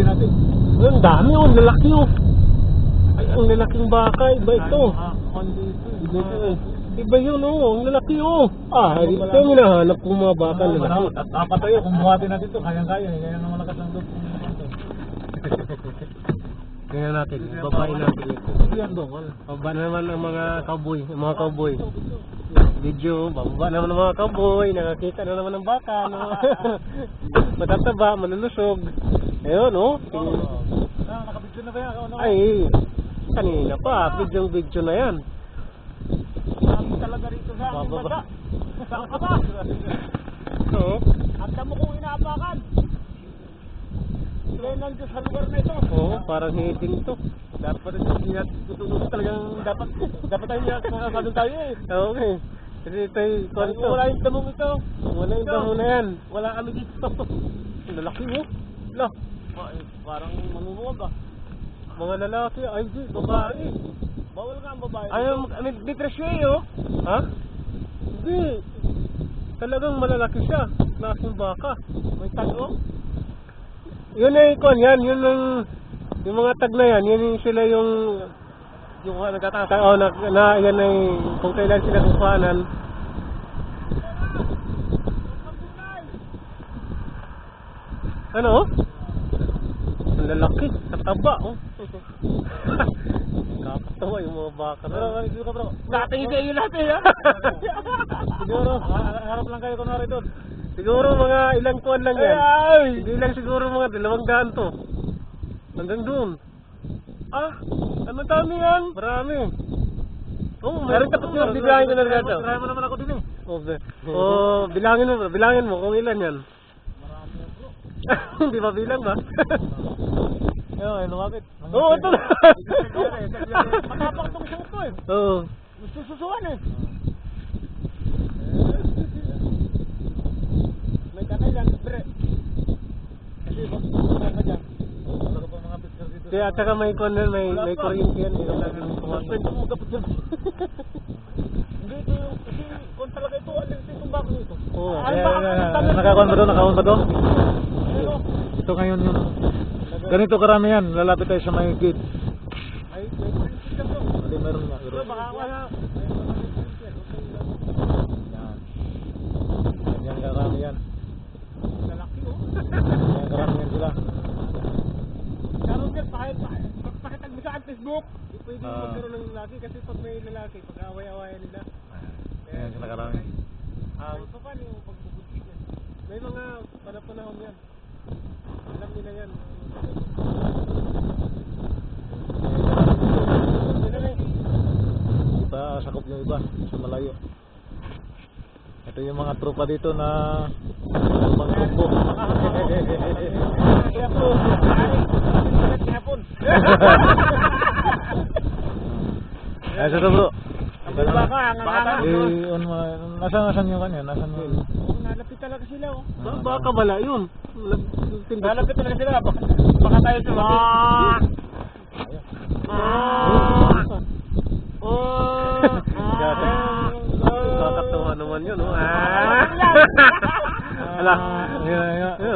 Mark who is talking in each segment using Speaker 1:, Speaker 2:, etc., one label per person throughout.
Speaker 1: natin.
Speaker 2: Ang dami oh, lalaki oh. Ay, ang lalaking baka, iba ito. Iba yun oh, ang lalaki oh. Ah, ito yung hinahanap kong mga baka lalaki.
Speaker 1: At apat tayo, kung buhatin natin ito, kayang-kaya. Kaya naman malakas ang loob.
Speaker 2: Tingnan natin, babae natin ito.
Speaker 1: Yan doon, wala.
Speaker 2: Baba na naman ang mga cowboy, Video, bababa naman ang mga cowboy, nakakita na naman ng baka, no? Matataba, malulusog. Ayun, no?
Speaker 1: Nakabidyo na ba yan?
Speaker 2: Ay, kanina pa, video na yan.
Speaker 1: Sabi talaga rito sa aking
Speaker 2: Bababa.
Speaker 1: bata. Saan ka ba?
Speaker 2: Oo.
Speaker 1: Handa mo kong inaapakan. Sila nandiyo sa lugar na ito.
Speaker 2: Oo, parang hiting to.
Speaker 1: Dapat tutulog talagang dapat tayo nakakadun tayo eh.
Speaker 2: Okay. Kasi tayo, konto.
Speaker 1: Wala yung damong ito.
Speaker 2: Wala yung damo na yan.
Speaker 1: Wala kami dito.
Speaker 2: Lalaki mo. Lah,
Speaker 1: Parang manunuwag ah.
Speaker 2: mga lalaki, ay di, babae.
Speaker 1: Bawal nga ang babae.
Speaker 2: Ayaw, may presyo eh, oh. Ha? Hindi. Talagang malalaki siya. Klaseng baka.
Speaker 1: May tago?
Speaker 2: Yun ay ikon, yan. Yun yung mga tag na yan. Yun yung sila yung nagtataka. Oh, yan ay kung kailan sila kukuhanan. Ano? Ang lalaki. Kataba, oh. Kakatawa yung mga baka na.
Speaker 1: Pero, bro.
Speaker 2: Natingin sa iyo natin, ha?
Speaker 1: Siguro, harap lang kayo kunwari doon.
Speaker 2: Siguro mga ilang kuwan lang yan.
Speaker 1: Ay!
Speaker 2: Hindi lang siguro mga 200 to. Hanggang doon. Ah, ano dami yan? Marami. Oh, meron tapos yun. Bibilangin ko na rin ito.
Speaker 1: Try mo naman ako din eh.
Speaker 2: Oh, bilangin mo kung ilan yan.
Speaker 1: Marami yan bro.
Speaker 2: Hindi ba bilang ba?
Speaker 1: Ayun, lumapit.
Speaker 2: Oo, ito na.
Speaker 1: Matapang itong suot ko eh.
Speaker 2: Oo.
Speaker 1: Sususuan eh. May kanay lang, libre. Kasi baka dyan. Wala pa mga picture dito.
Speaker 2: Kaya at saka may corner, may kuryente yan. Hindi ka laging
Speaker 1: Pwede
Speaker 2: pumasok.
Speaker 1: mo kapit dyan. Hindi ito yung, kasi kung talaga ito, alin itong bako ito.
Speaker 2: Oo.
Speaker 1: Nakakuan ba doon? Nakakuan ba doon? Ito ngayon yun. Ganito karami yan. Lalapit tayo sa may gate. Ay, may kuryente ka bro. Hindi, meron nga. Pero baka wala. Yan karami yan. Lalaki oh. Yan karami yan sila. Karoon yan, pakitag mo sa Facebook.
Speaker 2: Pwede magkaroon ng lalaki kasi pag may lalaki, pag away-awayan nila.
Speaker 1: Yan sila karami.
Speaker 2: So paano yung pagbubuntis yan? May mga panahon yan. Alam nila yan.
Speaker 1: Iba, sakop yung iba sa malayo. Ito yung mga tropa dito na pangkumbo. Ay, sa bro. Nasaan yung kanya? Nasaan yung...
Speaker 2: Nalapit talaga sila oh. Baka bala yun.
Speaker 1: Nalapit talaga sila. Baka tayo sa
Speaker 2: Kakatawa naman yun oh. Ala.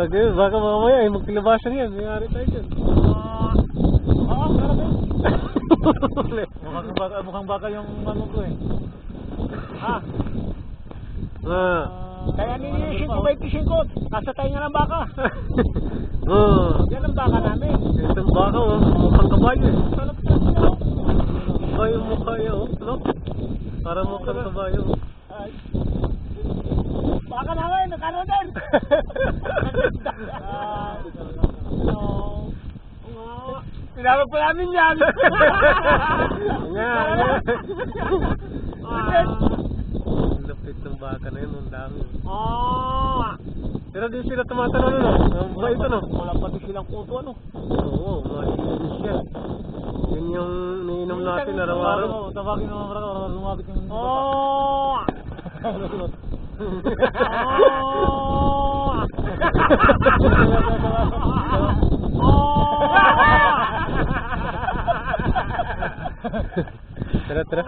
Speaker 2: Okay, baka mamaya ay magkilabasan yan. Mayari tayo dyan.
Speaker 1: Mukhang baka yung ano ko eh. Kaya ninisin ko 25. Kasa tayo nga ng baka. Yan ang baka namin.
Speaker 2: Itong baka oh. Mukhang kabayo eh. Mukha yun oh. No? Para mukhang kabayo.
Speaker 1: Baka namin, nakano din. Tinawag pa namin yan.
Speaker 2: Nga. Lapit ng baka na yun, ang dami. Pero di sila tumatalo no? Ang buhay ito no?
Speaker 1: Wala pati silang kuto ano?
Speaker 2: Oo, malinis yan. Yun yung niinom natin araw-araw.
Speaker 1: Tawagin naman para lumapit yung...
Speaker 2: Tara.